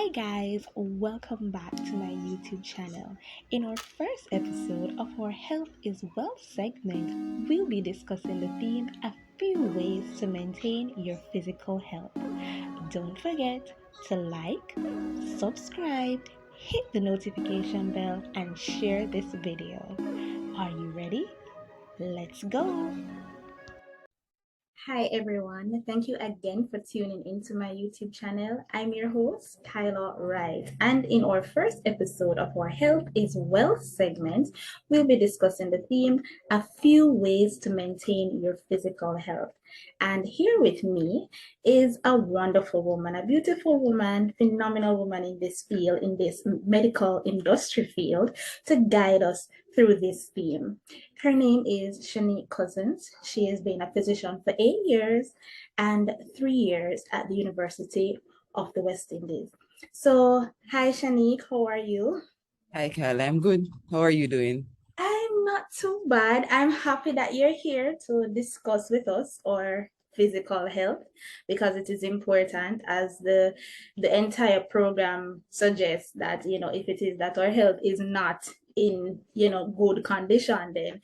Hi guys, welcome back to my YouTube channel. In our first episode of our Health is Wealth segment, we'll be discussing the theme a few ways to maintain your physical health. Don't forget to like, subscribe, hit the notification bell, and share this video. Are you ready? Let's go! Hi everyone, thank you again for tuning into my YouTube channel. I'm your host, Kyla Wright, and in our first episode of our Health is Wealth segment, we'll be discussing the theme, a few ways to maintain your physical health. And here with me is a wonderful woman, a beautiful woman, phenomenal woman in this field, in this medical industry field, to guide us through this theme. Her name is Chanique Cousins. She has been a physician for 8 years and 3 years at the University of the West Indies. So, hi Chanique, how are you? Hi, Kyla. I'm good. How are you doing? I'm not too bad. I'm happy that you're here to discuss with us our physical health because it is important, as the entire program suggests, that if it is that our health is not in good condition, then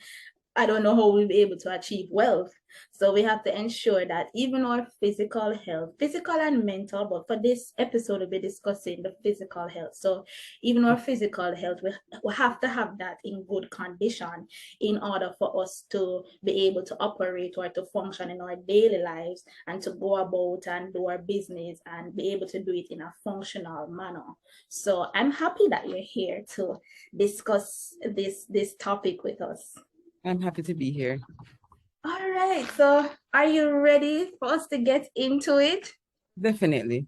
I don't know how we'll be able to achieve wealth. So we have to ensure that even our physical health, physical and mental, but for this episode, we'll be discussing the physical health. So even our physical health, we have to have that in good condition in order for us to be able to operate or to function in our daily lives and to go about and do our business and be able to do it in a functional manner. So I'm happy that you're here to discuss this topic with us. I'm happy to be here. All right, so are you ready for us to get into it? Definitely.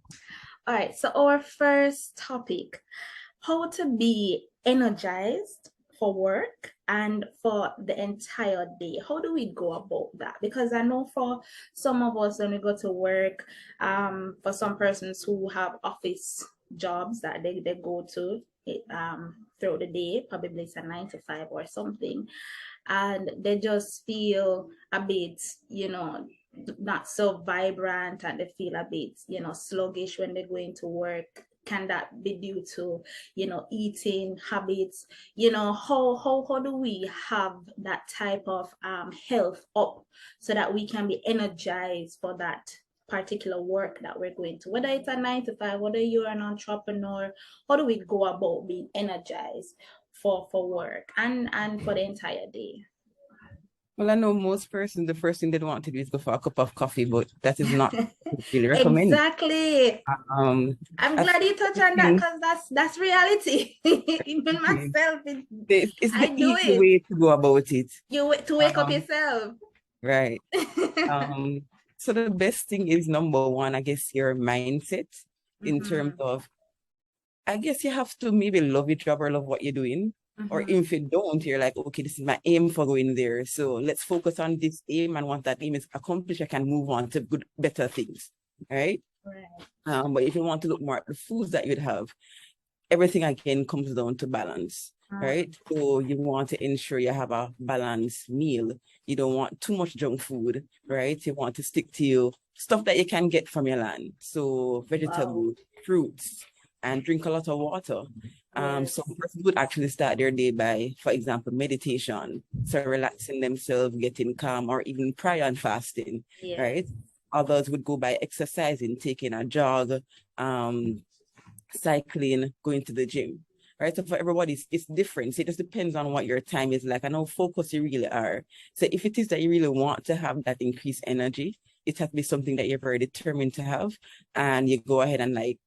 All right, so our first topic, how to be energized for work and for the entire day. How do we go about that? Because I know for some of us, when we go to work, for some persons who have office jobs that they go to throughout the day, probably it's a 9 to 5 or something, and they just feel a bit, not so vibrant, and they feel a bit, sluggish when they go into work. Can that be due to, eating habits? How do we have that type of health up so that we can be energized for that particular work that we're going to, whether it's a 9 to 5, whether you're an entrepreneur? How do we go about being energized for work and for the entire day? Well, I know most persons, the first thing they want to do is go for a cup of coffee, but that is not really recommended. Exactly. I'm I glad you touched on that think because that's reality. Even myself, it's I the do easy it. way to go about it. To wake up Um, yourself. right. Um, so the best thing is, number one, I guess, your mindset in terms Mhm, of, I guess you have to maybe love your job or love what you're doing. Or mhm. if you don't, you're like, okay, this is my aim for going there. So let's focus on this aim, and once that aim is accomplished, I can move on to good, better things. Right? Right. But if you want to look more at the foods that you'd have, everything again comes down to balance. Right? So you want to ensure you have a balanced meal. You don't want too much junk food, right? You want to stick to your stuff that you can get from your land. So Wow. vegetables, fruits, and drink a lot of water. Yes. Some persons would actually start their day by, for example, meditation. So relaxing themselves, getting calm, or even prayer and fasting, Yes. right? Others would go by exercising, taking a jog, cycling, going to the gym. Right. So for everybody, it's different. So it just depends on what your time is like and how focused you really are. So if it is that you really want to have that increased energy, it has to be something that you're very determined to have. And you go ahead and, like,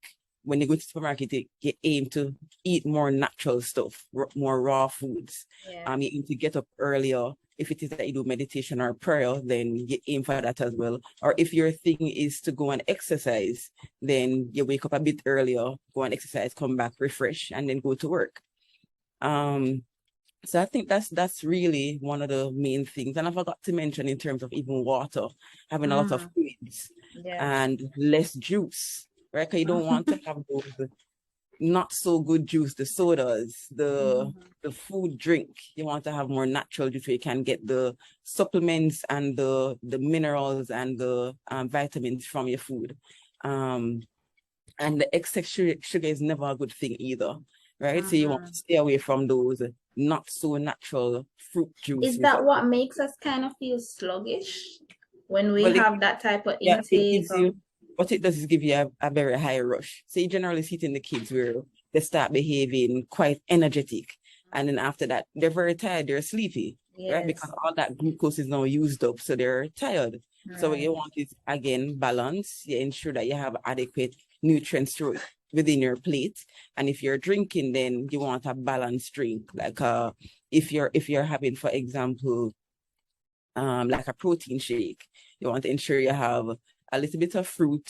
when you go to the supermarket, you aim to eat more natural stuff, more raw foods. Yes. You aim to get up earlier. If it is that you do meditation or prayer, then you aim for that as well. Or if your thing is to go and exercise, then you wake up a bit earlier, go and exercise, come back, refresh, and then go to work. Um, so I think that's really one of the main things. And I forgot to mention in terms of even water, having a lot of fluids Yes. and less juice, right? Because you don't want to have those not so good juice, the sodas, the food drink. You want to have more natural juice so you can get the supplements and the minerals and the vitamins from your food. Um, And the excess sugar is never a good thing either, right? So you want to stay away from those not so natural fruit Is juices. that what makes us kind of feel sluggish when we Well, have that type of yeah, it intake? gives you, what it does is give you a very high rush. So you generally see it in the kids where they start behaving quite energetic. And then after that, they're very tired, they're sleepy, right? Because Yes. all that glucose is now used up, so they're tired. So what Right. you want is, again, balance. You ensure that you have adequate nutrients within your plate. And if you're drinking, then you want a balanced drink. Like if you're having, for example, like a protein shake, you want to ensure you have a little bit of fruit,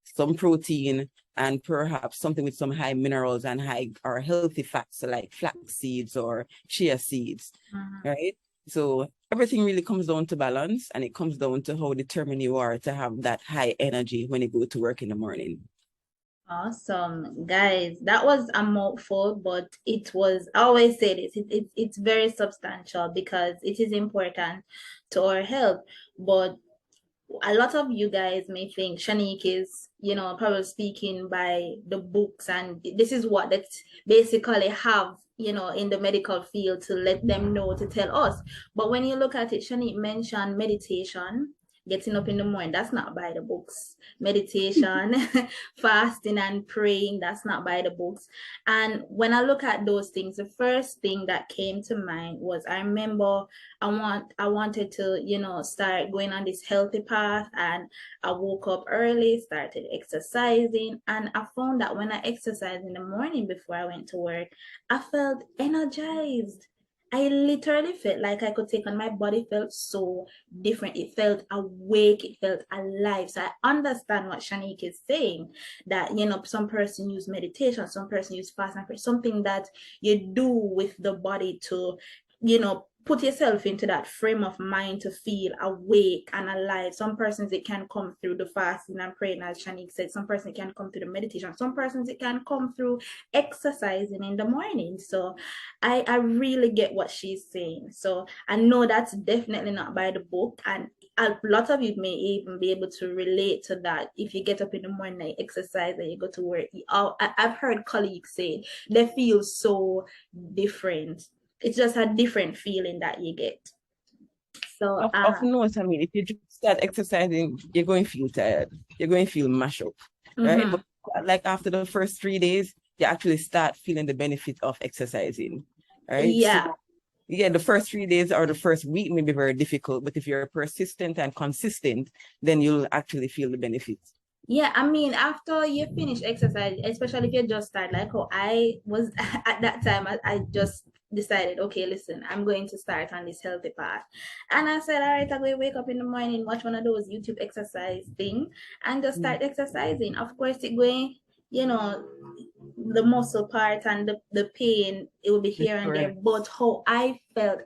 some protein, and perhaps something with some high minerals and high or healthy fats, so like flax seeds or chia seeds, right? So everything really comes down to balance, and it comes down to how determined you are to have that high energy when you go to work in the morning. Awesome, guys. That was a mouthful, but it was, I always say this, it's very substantial because it is important to our health. But a lot of you guys may think Chanique is, probably speaking by the books, and this is what that basically have, in the medical field to let them know to tell us. But when you look at it, Chanique mentioned meditation, getting up in the morning. That's not by the books. Meditation, fasting and praying, that's not by the books. And when I look at those things, the first thing that came to mind was I remember I wanted to, start going on this healthy path, and I woke up early, started exercising, and I found that when I exercised in the morning before I went to work, I felt energized. I literally felt like I could take on, my body felt so different. It felt awake, it felt alive. So I understand what Chanique is saying, that some person use meditation, some person use fast and pray, something that you do with the body to put yourself into that frame of mind to feel awake and alive. Some persons it can come through the fasting and praying, as Chanique said. Some persons it can come through the meditation. Some persons it can come through exercising in the morning. So I really get what she's saying. So I know that's definitely not by the book, and a lot of you may even be able to relate to that. If you get up in the morning, exercise, and you go to work, I've heard colleagues say they feel so different. It's just a different feeling that you get. So Of note, I mean, if you just start exercising, you're going to feel tired. You're going to feel mashed up, right? But like after the first 3 days, you actually start feeling the benefit of exercising, right? yeah. So yeah, the first 3 days or the first week may be very difficult, but if you're persistent and consistent, then you'll actually feel the benefits. Yeah, I mean, after you finish exercise, especially if you just start, like how I was at that time, I just decided, okay, listen, I'm going to start on this healthy path. And I said, all right, I'm going to wake up in the morning, watch one of those YouTube exercise thing, and just start exercising. Of course, it going, the muscle part and the pain, it will be here and there. But how I felt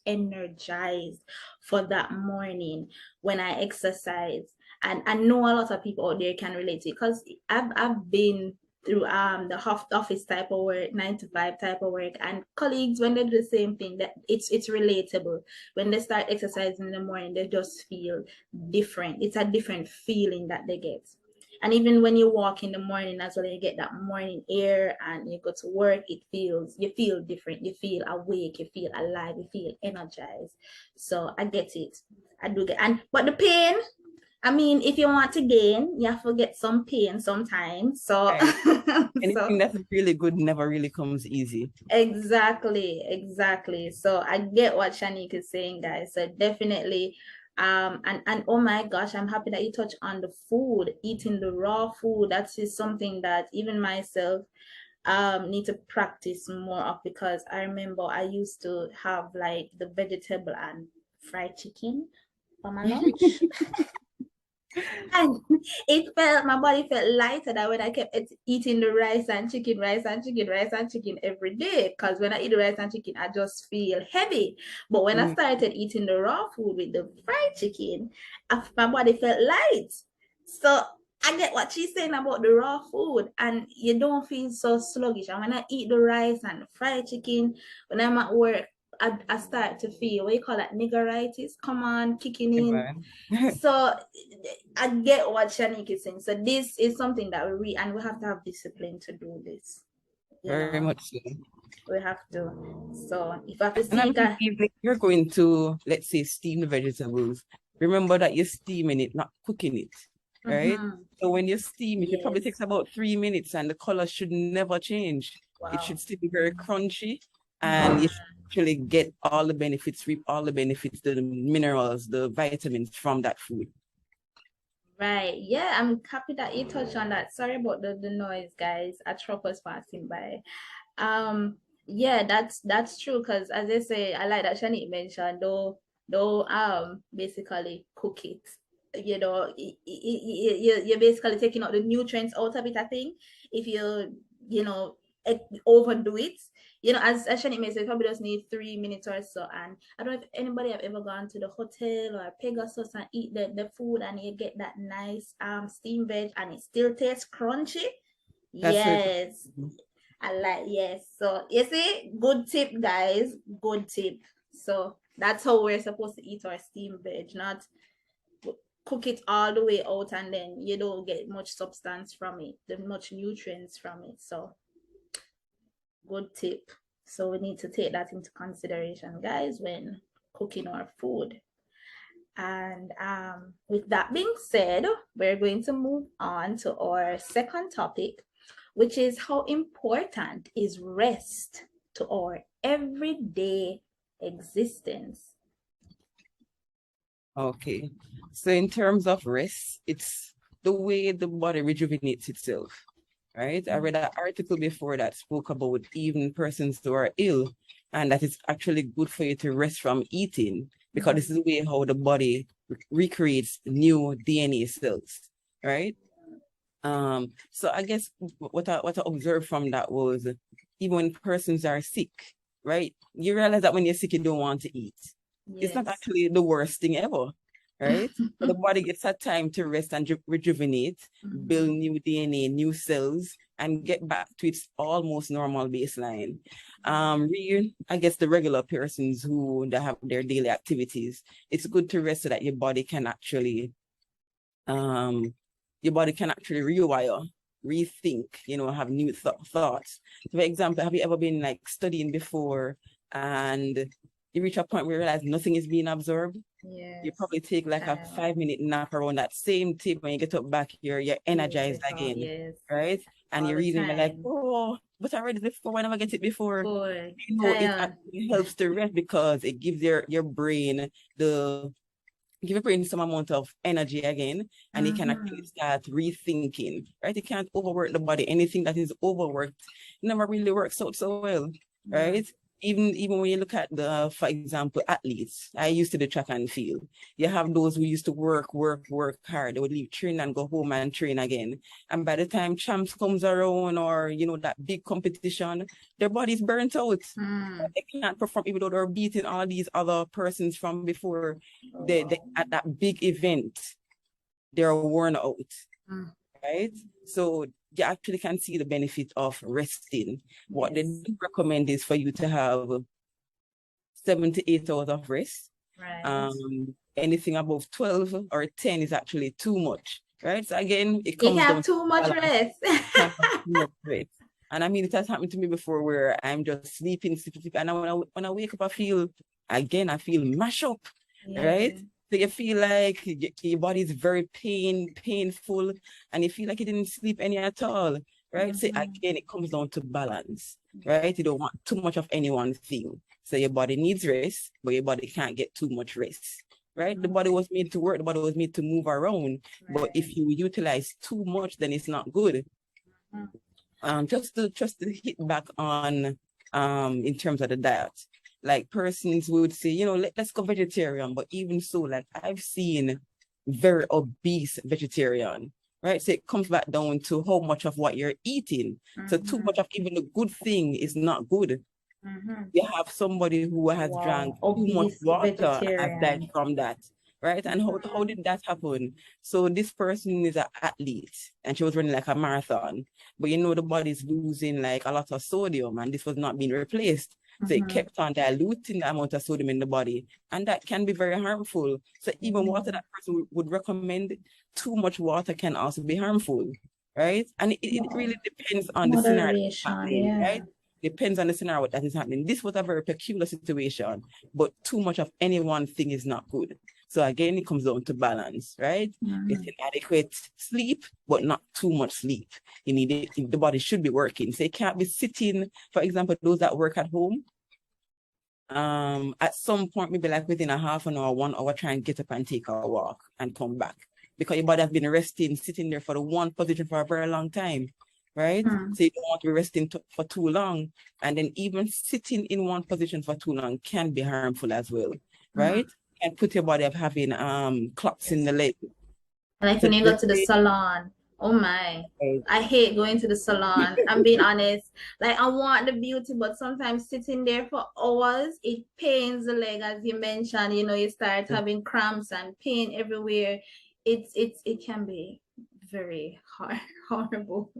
energized for that morning when I exercised. And I know a lot of people out there can relate to it, because I've been through the office type of work, 9 to 5 type of work, and colleagues, when they do the same thing, that it's relatable. When they start exercising in the morning, they just feel different. It's a different feeling that they get. And even when you walk in the morning as well, you get that morning air and you go to work, you feel different, you feel awake, you feel alive, you feel energized. So I get it. I do get, but the pain, I mean, if you want to gain, you have to get some pain sometimes. So, right. Anything that's really good never really comes easy. Exactly. So I get what Chanique is saying, guys. So definitely, and oh my gosh, I'm happy that you touched on the food, eating the raw food. That is something that even myself need to practice more of, because I remember I used to have like the vegetable and fried chicken for my lunch. And my body felt lighter than when I kept eating the rice and chicken, rice and chicken, rice and chicken every day. Because when I eat the rice and chicken, I just feel heavy. But when I started eating the raw food with the fried chicken, my body felt light. So I get what she's saying about the raw food, and you don't feel so sluggish. And when I eat the rice and the fried chicken, when I'm at work, I start to feel, what you call that, niggeritis, come on, kicking in. Right. So I get what Chanique is saying. So this is something that and we have to have discipline to do this. Very much so. We have to. So if I have to And I seek mean, even if you're going to, let's say, steam the vegetables, remember that you're steaming it, not cooking it, right? So when you steam it, it probably takes about 3 minutes and the color should never change. Wow. It should still be very crunchy and you should actually get all the benefits, reap all the benefits, the minerals, the vitamins from that food. Right. Yeah, I'm happy that you touched on that. Sorry about the noise, guys. A truck was passing by. Yeah, that's true, because as I say, I like that Shanique mentioned, don't basically cook it. You're basically taking out the nutrients out of it, I think. If overdo it, as Shanique mentioned, you probably just need 3 minutes or so. And I don't know if anybody have ever gone to the hotel or Pegasus and eat the food and you get that nice steamed veg and it still tastes crunchy. Yes. Yes. So you see, good tip, guys. Good tip. So that's how we're supposed to eat our steamed veg, not cook it all the way out and then you don't get much substance from it, much nutrients from it. So good tip. So we need to take that into consideration, guys, when cooking our food. And with that being said, we're going to move on to our second topic, which is how important is rest to our everyday existence. Okay. So in terms of rest, it's the way the body rejuvenates itself, right? I read an article before that spoke about even persons who are ill, and that it's actually good for you to rest from eating, because this is the way how the body recreates new DNA cells, right? So I guess what I observed from that was, even when persons are sick, right? You realize that when you're sick, you don't want to eat. Yes. It's not actually the worst thing ever, right? The body gets that time to rest and rejuvenate, build new DNA, new cells, and get back to its almost normal baseline. I guess the regular persons who have their daily activities, it's good to rest so that your body can actually rewire, rethink, have new thoughts. For example, have you ever been like studying before and you reach a point where you realize nothing is being absorbed? Yes. You probably take like a 5-minute nap around that same table. When you get up back here, you're energized again, yes. Right? And you're reading, you're like, oh, but I read it before, why never get it before? It actually helps to rest because it gives your brain some amount of energy again, and it can actually start rethinking, right? It can't overwork the body. Anything that is overworked never really works out so well, right? Even when you look at for example, athletes, I used to do track and field. You have those who used to work hard. They would leave training and go home and train again. And by the time champs comes around, or that big competition, their body's burnt out. They can't perform even though they're beating all these other persons from before. They at that big event, they're worn out, right? So you actually can see the benefit of resting. What they do recommend is for you to have 7 to 8 hours of rest. Right. Anything above 12 or 10 is actually too much, right? So again, it comes down too much rest. And I mean, it has happened to me before where I'm just sleeping, and when I wake up, I feel mashed up, right? So you feel like your body is very painful, and you feel like you didn't sleep any at all, right? So again, it comes down to balance, right? You don't want too much of any one thing. So your body needs rest, but your body can't get too much rest, right? The body was made to work, the body was made to move around, but if you utilize too much, then it's not good. Just to hit back on in terms of the diet, like persons would say, let's go vegetarian, but even so, like I've seen very obese vegetarian, right? So it comes back down to how much of what you're eating. So too much of even a good thing is not good. You have somebody who has drank too much water and has died from that, right? And how did that happen? So this person is an athlete and she was running like a marathon, but you know the body's losing like a lot of sodium and this was not being replaced. So it kept on diluting the amount of sodium in the body, and that can be very harmful. So even water that person would recommend, too much water can also be harmful, right? And it really depends on the scenario that's Moderation, happening, right? Depends on the scenario that is happening. This was a very peculiar situation, but too much of any one thing is not good. So again, it comes down to balance, right? Getting adequate sleep, but not too much sleep. You need it, the body should be working. So it can't be sitting, for example, those that work at home, at some point, maybe like within a half an hour, 1 hour, try and get up and take a walk and come back. Because your body has been resting, sitting there for the one position for a very long time, right? So you don't want to be resting for too long. And then even sitting in one position for too long can be harmful as well, right? And put your body up having clots in the leg. Like when you go to the salon, oh my, I hate going to the salon. I'm being honest. Like I want the beauty, but sometimes sitting there for hours, it pains the leg, as you mentioned. You know, you start having cramps and pain everywhere. It can be very horrible.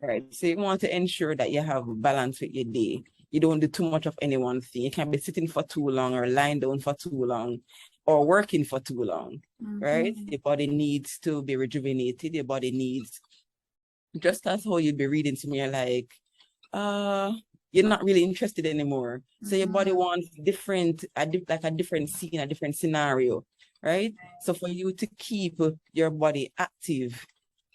Right. So you want to ensure that you have balance with your day. You don't do too much of any one thing. You can't be sitting for too long or lying down for too long or working for too long, right? Your body needs to be rejuvenated. Your body needs, just as how you'd be reading to me, you're like, you're not really interested anymore. So your body wants different, like a different scene, a different scenario, right? So for you to keep your body active,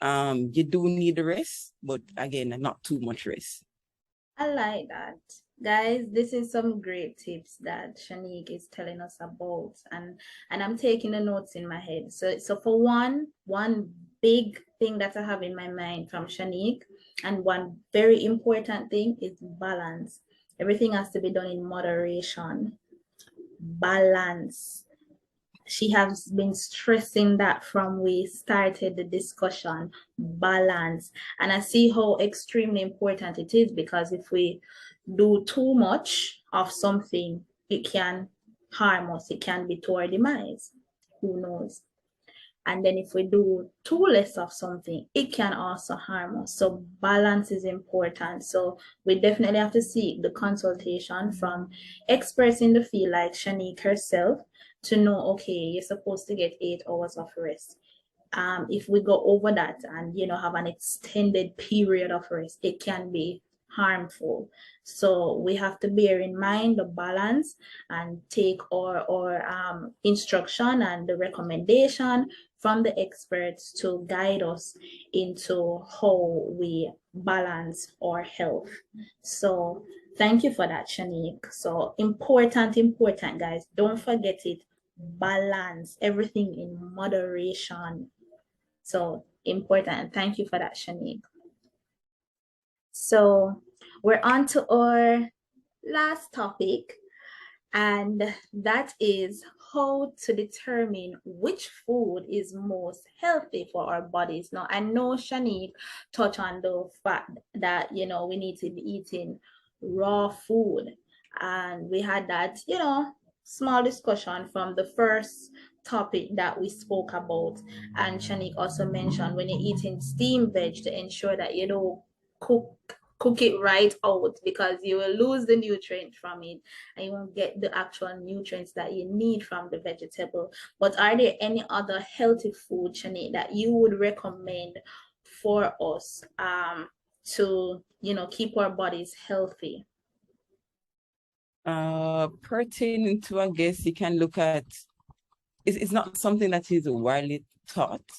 you do need the rest, but again, not too much rest. I like that. Guys, this is some great tips that Chanique is telling us about, and I'm taking the notes in my head. So for one big thing that I have in my mind from Chanique, and one very important thing is balance. Everything has to be done in moderation. Balance. She has been stressing that from we started the discussion. Balance. And I see how extremely important it is, because if we do too much of something, it can harm us. It can be to our demise. Who knows? And then if we do too less of something, it can also harm us. So balance is important. So we definitely have to seek the consultation from experts in the field like Chanique herself to know, okay, you're supposed to get 8 hours of rest. If we go over that and, you know, have an extended period of rest, it can be harmful. So we have to bear in mind the balance and take our instruction and the recommendation from the experts to guide us into how we balance our health. So thank you for that, Chanique. So important, guys. Don't forget it. Balance everything in moderation. So important. Thank you for that, Chanique. So we're on to our last topic, and that is how to determine which food is most healthy for our bodies. Now, I know Chanique touched on the fact that, you know, we need to be eating raw food. And we had that, you know, small discussion from the first topic that we spoke about. And Chanique also mentioned when you're eating steamed veg to ensure that you don't cook it right out, because you will lose the nutrient from it and you won't get the actual nutrients that you need from the vegetable. But are there any other healthy food, Chanique, that you would recommend for us to, you know, keep our bodies healthy? Pertaining to, I guess you can look at, it's not something that is widely taught.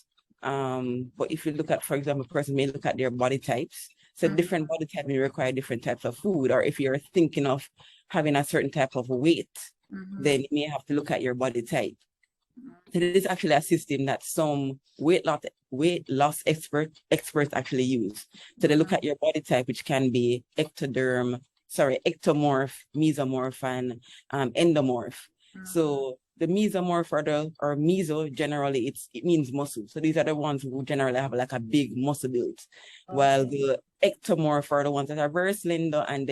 But if you look at, for example, a person may look at their body types. So different body types may require different types of food. Or if you're thinking of having a certain type of weight, then you may have to look at your body type. So this is actually a system that some weight loss experts actually use. So they look at your body type, which can be ectomorph, mesomorph, and endomorph. So the mesomorph or meso, generally it means muscle. So these are the ones who generally have like a big muscle build. While the ectomorph are the ones that are very slender, and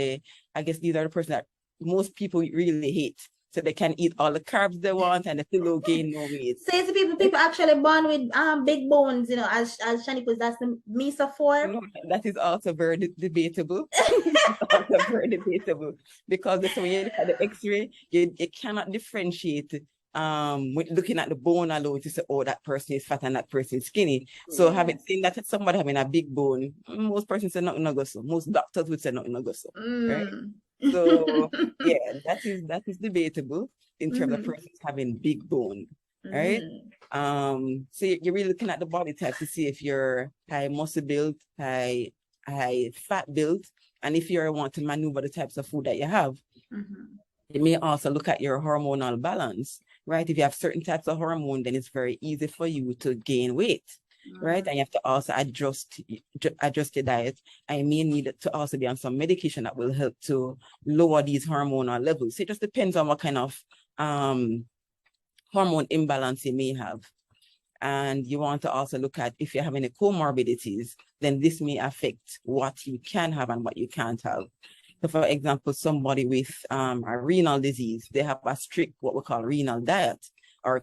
I guess these are the person that most people really hate. So they can eat all the carbs they want and they still gain no weight. So it's people actually born with big bones, you know, as Chanique was, that's the Mesa form. No, that is also very debatable. Also very debatable because when you look at the X-ray, you cannot differentiate with looking at the bone alone to say, oh, that person is fat and that person is skinny. So having seen that somebody having a big bone, most persons say nothing go so. Most doctors would say nothing go so. Right? So yeah, that is debatable in terms of persons having big bone. Right? So you're really looking at the body type to see if you're high muscle build, high fat build, and if you want to maneuver the types of food that you have. You may also look at your hormonal balance, right? If you have certain types of hormone, then it's very easy for you to gain weight, right? And you have to also adjust your diet. I may need to also be on some medication that will help to lower these hormonal levels. It just depends on what kind of hormone imbalance you may have. And you want to also look at if you have any comorbidities, then this may affect what you can have and what you can't have. So for example, somebody with a renal disease, they have a strict, what we call renal diet or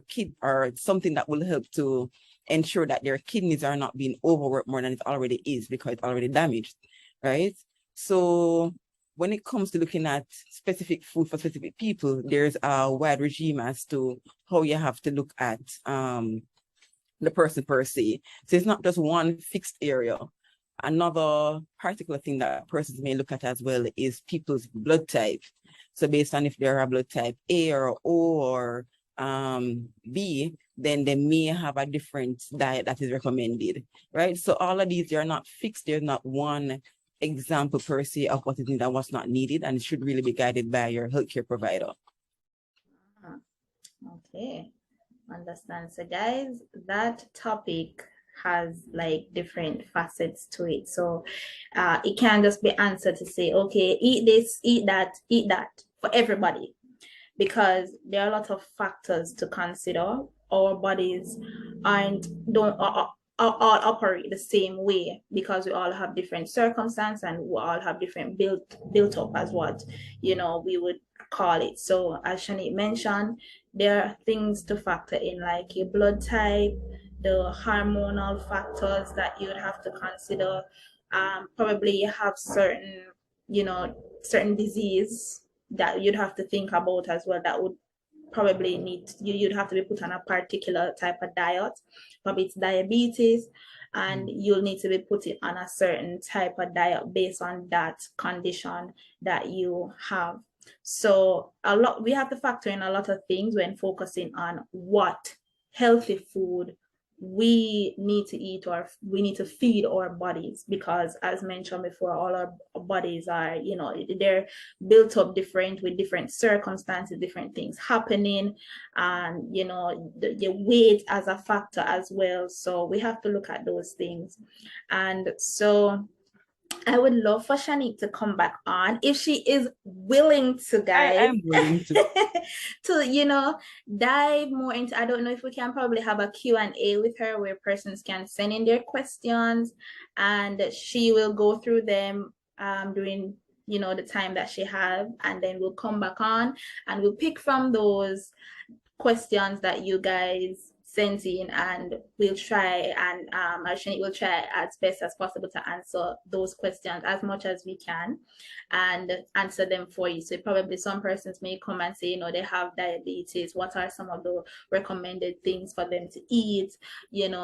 something that will help to ensure that their kidneys are not being overworked more than it already is because it's already damaged, right? So when it comes to looking at specific food for specific people, there's a wide regime as to how you have to look at the person per se. So it's not just one fixed area. Another particular thing that persons may look at as well is people's blood type. So based on if they're a blood type A or O or B, then they may have a different diet that is recommended, right? So all of these, they're not fixed. There's not one example per se of what is needed and what's not needed, and it should really be guided by your healthcare provider. Okay, understand. So guys, that topic has like different facets to it. So it can't just be answered to say, okay, eat this, eat that for everybody, because there are a lot of factors to consider. Our bodies don't all operate the same way because we all have different circumstances and we all have different built up as what we would call it. So as Chanique mentioned, there are things to factor in like your blood type, the hormonal factors that you would have to consider. Probably you have certain disease that you'd have to think about as well that would probably you'd have to be put on a particular type of diet. Probably it's diabetes, and you'll need to be put on a certain type of diet based on that condition that you have. So we have to factor in a lot of things when focusing on what healthy food we need to eat or we need to feed our bodies, because as mentioned before, all our bodies are, they're built up different with different circumstances, different things happening, and the weight as a factor as well. So we have to look at those things. And so I would love for Chanique to come back on if she is willing to, guys. I'm willing to. To, dive more into, I don't know if we can probably have a Q&A with her where persons can send in their questions and she will go through them during, the time that she has, and then we'll come back on and we'll pick from those questions that you guys sent in, and we'll try and Chanique will try as best as possible to answer those questions as much as we can and answer them for you. So probably some persons may come and say, they have diabetes. What are some of the recommended things for them to eat?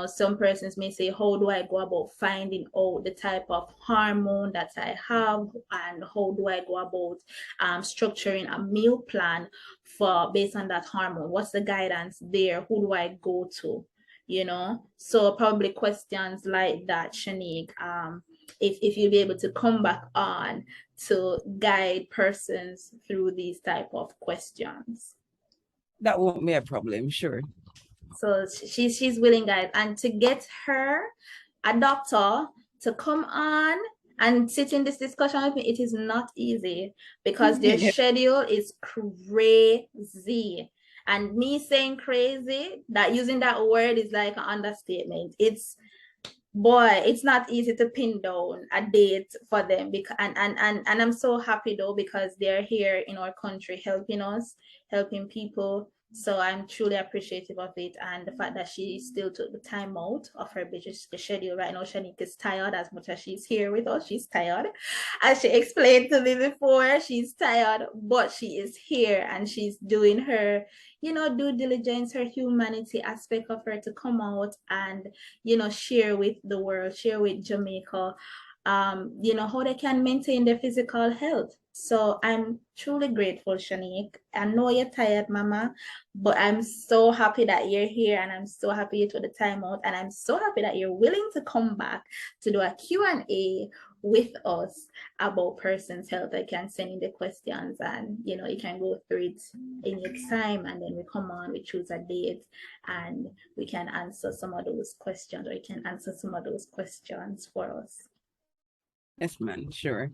Some persons may say, how do I go about finding out the type of hormone that I have, and how do I go about structuring a meal plan based on that hormone? What's the guidance there? Who do I go to? So probably questions like that, Chanique, if you'll be able to come back on to guide persons through these type of questions. That won't be a problem, sure. So she's willing, guys, and to get her a doctor to come on and sit in this discussion with me, it is not easy because their schedule is crazy. And me saying crazy, that using that word is like an understatement. It's boy, it's not easy to pin down a date for them because and I'm so happy though because they're here in our country helping us, helping people. So I'm truly appreciative of it and the fact that she still took the time out of her busy schedule. Right now, Chanique is tired as much as she's here with us. She's tired. As she explained to me before, she's tired, but she is here and she's doing her, due diligence, her humanity aspect of her to come out and share with the world, share with Jamaica, how they can maintain their physical health. So I'm truly grateful, Chanique. I know you're tired, Mama, but I'm so happy that you're here and I'm so happy you took the time out and I'm so happy that you're willing to come back to do a Q&A with us about person's health. I can send in the questions and you can go through it in your time and then we come on, we choose a date and we can answer some of those questions or you can answer some of those questions for us. Yes, man, sure.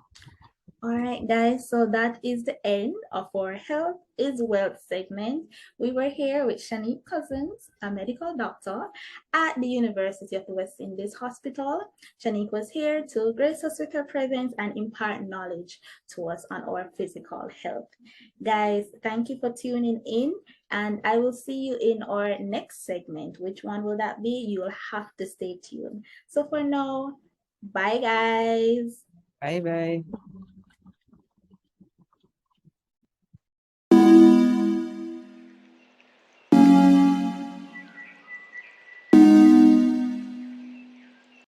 All right, guys, so that is the end of our Health is Wealth segment. We were here with Chanique Cousins, a medical doctor at the University of the West Indies Hospital. Chanique was here to grace us with her presence and impart knowledge to us on our physical health. Guys, thank you for tuning in, and I will see you in our next segment. Which one will that be? You will have to stay tuned. So for now, bye, guys. Bye bye.